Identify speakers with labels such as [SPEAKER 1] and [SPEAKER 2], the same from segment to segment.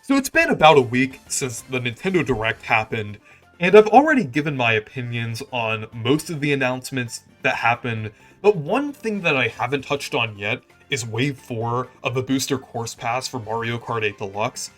[SPEAKER 1] So it's been about a week since the Nintendo Direct happened, and I've already given my opinions on most of the announcements that happened, but one thing that I haven't touched on yet is Wave 4 of the Booster Course Pass for Mario Kart 8 Deluxe,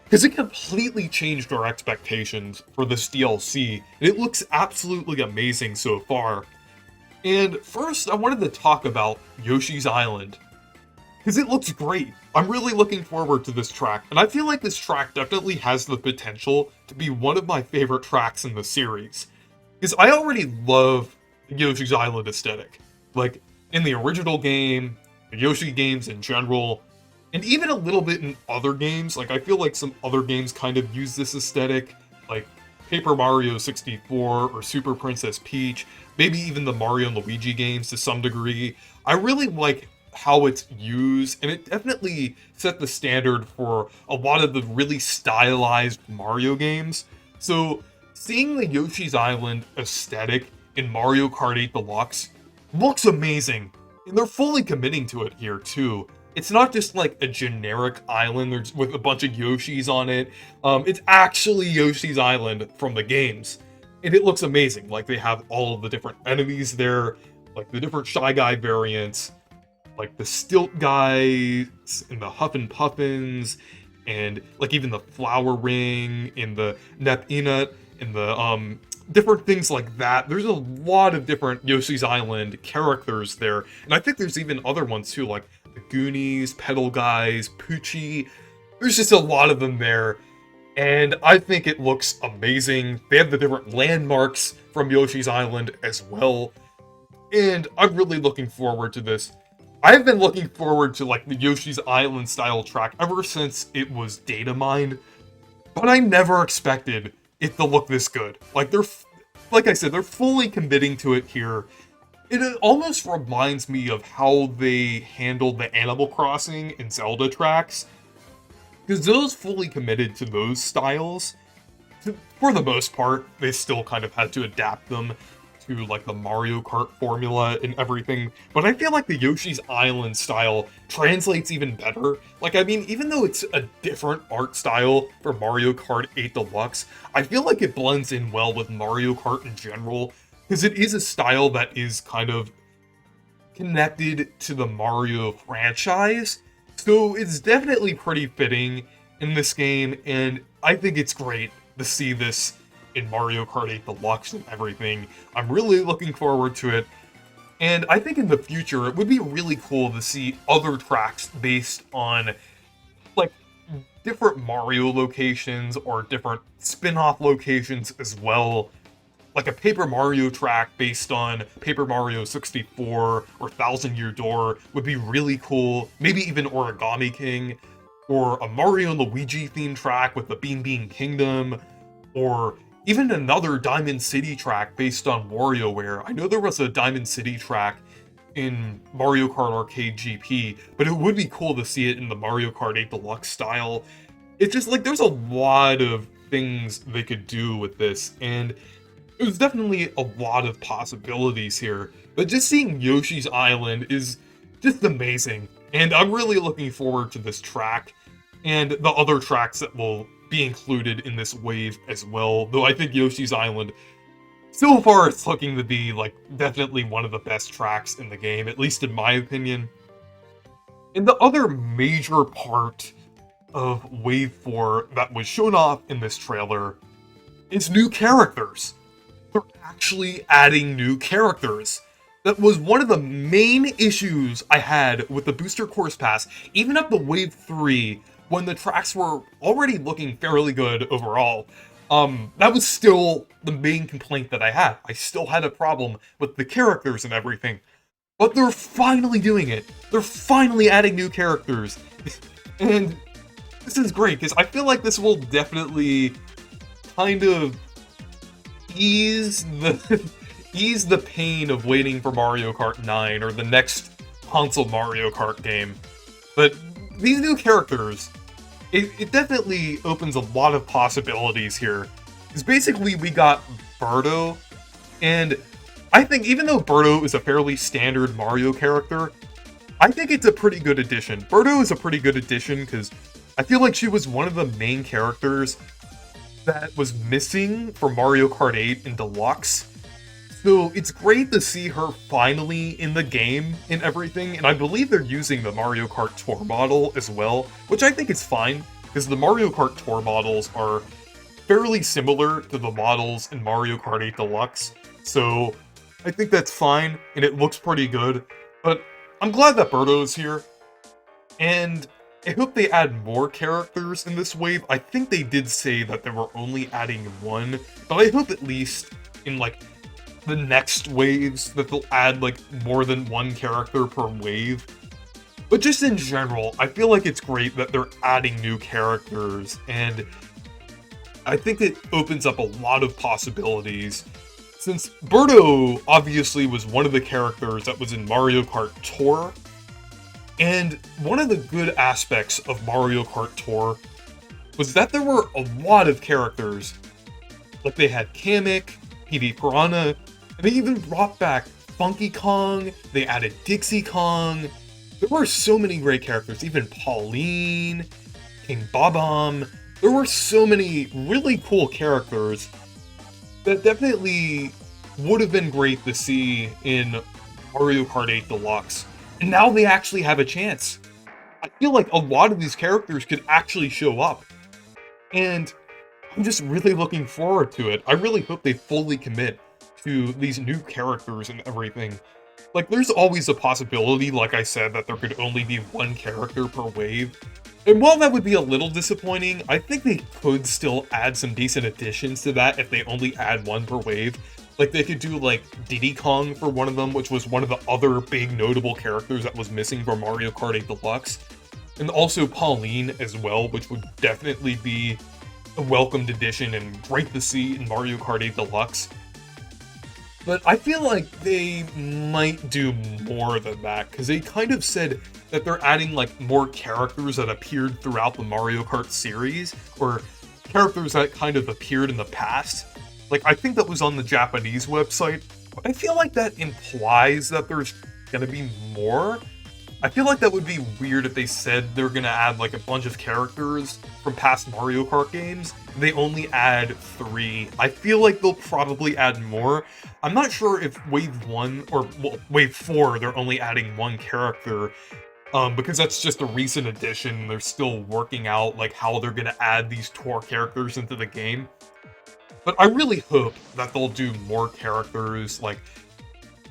[SPEAKER 1] because it completely changed our expectations for this DLC, and it looks absolutely amazing so far. And first, I wanted to talk about Yoshi's Island, because it looks great. I'm really looking forward to this track, and I feel like this track definitely has the potential to be one of my favorite tracks in the series. Because I already love the Yoshi's Island aesthetic. Like, in the original game, the Yoshi games in general, and even a little bit in other games. Like, I feel like some other games kind of use this aesthetic, like Paper Mario 64 or Super Princess Peach, maybe even the Mario and Luigi games to some degree. I really like how it's used, and it definitely set the standard for a lot of the really stylized Mario games. So seeing the Yoshi's Island aesthetic in Mario Kart 8 Deluxe looks amazing, and they're fully committing to it here too. It's not just like a generic island with a bunch of Yoshis on it. It's actually Yoshi's Island from the games, and it looks amazing. Like, they have all of the different enemies there, like the different Shy Guy variants, like the Stilt Guys and the Huffin' Puffins, and like even the Flower Ring and the Nep Inut and the different things like that. There's a lot of different Yoshi's Island characters there, and I think there's even other ones too, like the Goonies, Pedal Guys, Poochie. There's just a lot of them there, and I think it looks amazing. They have the different landmarks from Yoshi's Island as well, and I'm really looking forward to this. I've been looking forward to like the Yoshi's Island style track ever since it was data mined, but I never expected it to look this good. Like, like I said, they're fully committing to it here. It almost reminds me of how they handled the Animal Crossing and Zelda tracks, because those fully committed to those styles. For the most part, they still kind of had to adapt them to like the Mario Kart formula and everything, but I feel like the Yoshi's Island style translates even better. Like, I mean, even though it's a different art style for Mario Kart 8 Deluxe, I feel like it blends in well with Mario Kart in general, because it is a style that is kind of connected to the Mario franchise, so it's definitely pretty fitting in this game, and I think it's great to see this in Mario Kart 8 Deluxe and everything. I'm really looking forward to it, and I think in the future it would be really cool to see other tracks based on like different Mario locations or different spin-off locations as well. Like a Paper Mario track based on Paper Mario 64 or Thousand Year Door would be really cool. Maybe even Origami King, or a Mario and Luigi themed track with the Bean Bean Kingdom, or even another Diamond City track based on WarioWare. I know there was a Diamond City track in Mario Kart Arcade GP, but it would be cool to see it in the Mario Kart 8 Deluxe style. It's just like there's a lot of things they could do with this, and there's definitely a lot of possibilities here. But just seeing Yoshi's Island is just amazing, and I'm really looking forward to this track and the other tracks that will be included in this wave as well, though I think Yoshi's Island, so far, it's looking to be like definitely one of the best tracks in the game, at least in my opinion. And the other major part of Wave 4 that was shown off in this trailer is new characters. They're actually adding new characters. That was one of the main issues I had with the Booster Course Pass, even up to Wave 3, when the tracks were already looking fairly good overall. That was still the main complaint that I had. I still had a problem with the characters and everything. But they're finally doing it. They're finally adding new characters. And this is great, because I feel like this will definitely kind of ease the pain of waiting for Mario Kart 9 or the next console Mario Kart game. But these new characters, it definitely opens a lot of possibilities here. Because basically we got Birdo, and I think even though Birdo is a fairly standard Mario character, I think it's a pretty good addition. Birdo is a pretty good addition because I feel like she was one of the main characters that was missing from Mario Kart 8 in Deluxe. So it's great to see her finally in the game and everything, and I believe they're using the Mario Kart Tour model as well, which I think is fine, because the Mario Kart Tour models are fairly similar to the models in Mario Kart 8 Deluxe, so I think that's fine, and it looks pretty good, but I'm glad that Birdo's here, and I hope they add more characters in this wave. I think they did say that they were only adding one, but I hope at least in, like, the next waves that they'll add, like, more than one character per wave. But just in general, I feel like it's great that they're adding new characters, and I think it opens up a lot of possibilities. Since Birdo obviously was one of the characters that was in Mario Kart Tour, and one of the good aspects of Mario Kart Tour was that there were a lot of characters. Like, they had Kamek, PD Piranha, and they even brought back Funky Kong, they added Dixie Kong. There were so many great characters, even Pauline, King Bob-omb. There were so many really cool characters that definitely would have been great to see in Mario Kart 8 Deluxe. And now they actually have a chance. I feel like a lot of these characters could actually show up. And I'm just really looking forward to it. I really hope they fully commit to these new characters and everything. Like, there's always a possibility, like I said, that there could only be one character per wave. And while that would be a little disappointing, I think they could still add some decent additions to that if they only add one per wave. Like, they could do, like, Diddy Kong for one of them, which was one of the other big notable characters that was missing from Mario Kart 8 Deluxe. And also Pauline as well, which would definitely be a welcomed addition and great to see in Mario Kart 8 Deluxe. But I feel like they might do more than that, because they kind of said that they're adding, like, more characters that appeared throughout the Mario Kart series, or characters that kind of appeared in the past. Like, I think that was on the Japanese website, but I feel like that implies that there's gonna be more. I feel like that would be weird if they said they're gonna add, like, a bunch of characters from past Mario Kart games. They only add 3. I feel like they'll probably add more. I'm not sure if Wave 1, or well, Wave 4, they're only adding 1 character, because that's just a recent addition. They're still working out, like, how they're gonna add these tour characters into the game. But I really hope that they'll do more characters. Like,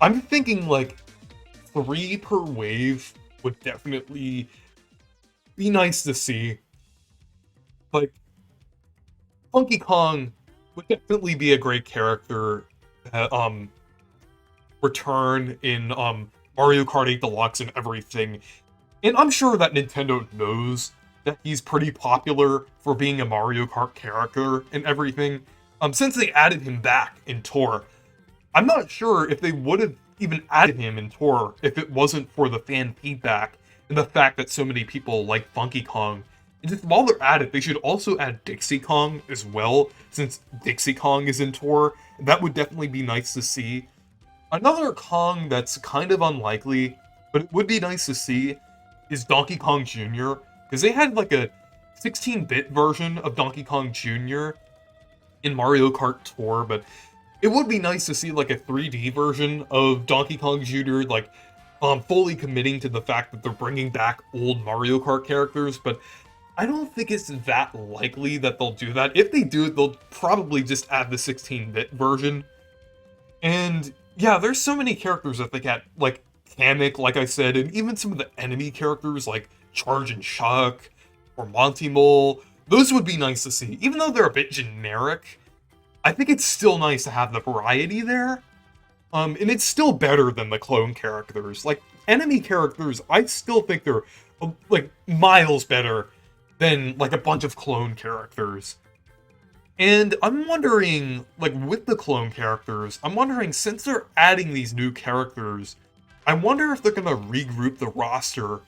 [SPEAKER 1] I'm thinking, like, 3 per wave would definitely be nice to see. Like, Funky Kong would definitely be a great character return in Mario Kart 8 Deluxe and everything. And I'm sure that Nintendo knows that he's pretty popular for being a Mario Kart character and everything. Since they added him back in Tour, I'm not sure if they would have even added him in Tour if it wasn't for the fan feedback and the fact that so many people like Funky Kong. And just while they're at it, they should also add Dixie Kong as well, since Dixie Kong is in Tour. That would definitely be nice to see. Another Kong that's kind of unlikely, but it would be nice to see, is Donkey Kong Jr., because they had like a 16-bit version of Donkey Kong Jr. in Mario Kart Tour, but it would be nice to see like a 3D version of Donkey Kong Jr., like, fully committing to the fact that they're bringing back old Mario Kart characters, but I don't think it's that likely that they'll do that. If they do it, they'll probably just add the 16-bit version. And yeah, there's so many characters that they got, like Kamek, like I said, and even some of the enemy characters like Charge and Chuck or Monty Mole. Those would be nice to see. Even though they're a bit generic, I think it's still nice to have the variety there. And it's still better than the clone characters. Like, enemy characters, I still think they're, like, miles better than, like, a bunch of clone characters. And I'm wondering, like, with the clone characters, I'm wondering, since they're adding these new characters, I wonder if they're gonna regroup the roster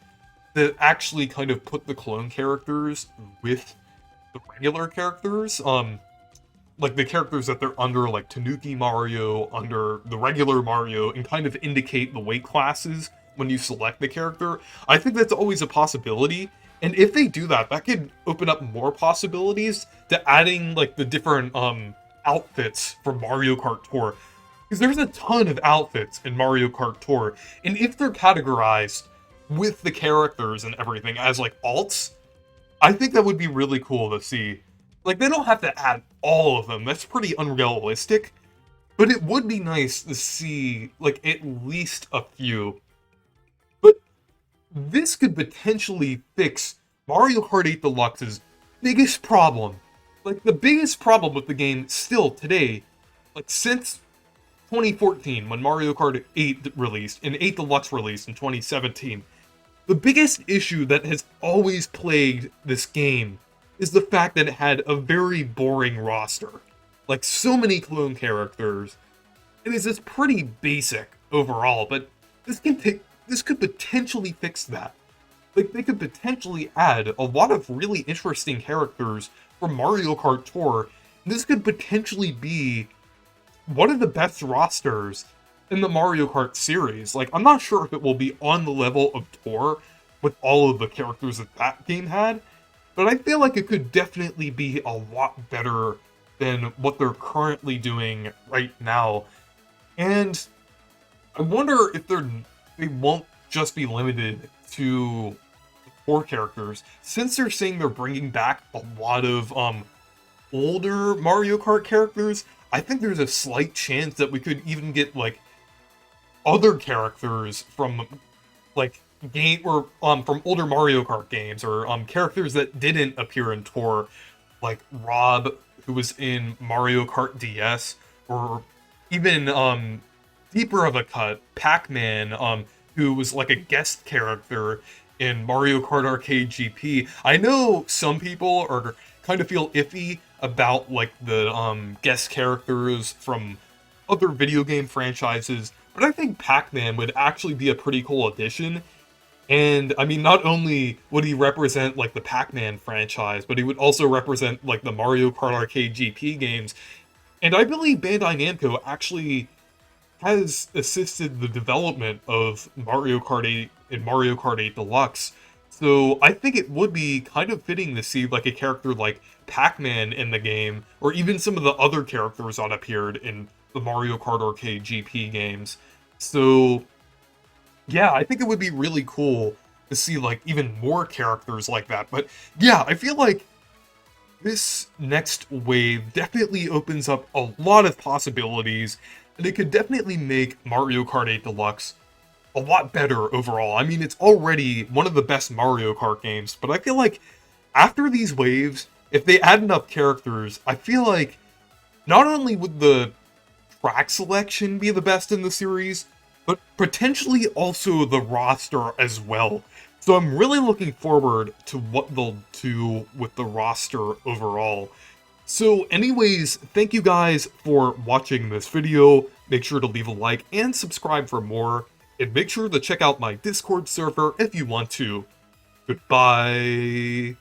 [SPEAKER 1] that actually kind of put the clone characters with the regular characters. Like the characters that they're under, like Tanuki Mario, under the regular Mario, and kind of indicate the weight classes when you select the character. I think that's always a possibility, And if they do that, that could open up more possibilities to adding like the different outfits from Mario Kart Tour. Because there's a ton of outfits in Mario Kart Tour, and if they're categorized with the characters and everything as like alts, I think that would be really cool to see. Like, they don't have to add all of them, that's pretty unrealistic, but it would be nice to see, like, at least a few. But this could potentially fix Mario Kart 8 Deluxe's biggest problem. Like, the biggest problem with the game still today, like, since 2014, when Mario Kart 8 released, and 8 Deluxe released in 2017, the biggest issue that has always plagued this game is the fact that it had a very boring roster. Like, so many clone characters. It is just pretty basic overall, but this could potentially fix that. Like, they could potentially add a lot of really interesting characters from Mario Kart Tour, and this could potentially be one of the best rosters in the Mario Kart series. Like, I'm not sure if it will be on the level of Tour with all of the characters that that game had, but I feel like it could definitely be a lot better than what they're currently doing right now. And I wonder if they won't just be limited to 4 characters, since they're saying they're bringing back a lot of older Mario Kart characters. I think there's a slight chance that we could even get like other characters from like game or from older Mario Kart games, or characters that didn't appear in Tour, like Rob, who was in Mario Kart DS, or even deeper of a cut, Pac-Man, who was like a guest character in Mario Kart Arcade GP. I know some people are kind of feel iffy about like the guest characters from other video game franchises, but I think Pac-Man would actually be a pretty cool addition. And I mean, not only would he represent like the Pac-Man franchise, but he would also represent like the Mario Kart Arcade GP games. And I believe Bandai Namco actually has assisted the development of Mario Kart 8 and Mario Kart 8 Deluxe. So I think it would be kind of fitting to see like a character like Pac-Man in the game, or even some of the other characters that appeared in the Mario Kart Arcade GP games. So yeah, I think it would be really cool to see like even more characters like that. But yeah, I feel like this next wave definitely opens up a lot of possibilities, and it could definitely make Mario Kart 8 Deluxe a lot better overall. I mean, it's already one of the best Mario Kart games, but I feel like after these waves, if they add enough characters, I feel like not only would the track selection be the best in the series, but potentially also the roster as well. So I'm really looking forward to what they'll do with the roster overall. So anyways, thank you guys for watching this video. Make sure to leave a like and subscribe for more. And make sure to check out my Discord server if you want to. Goodbye.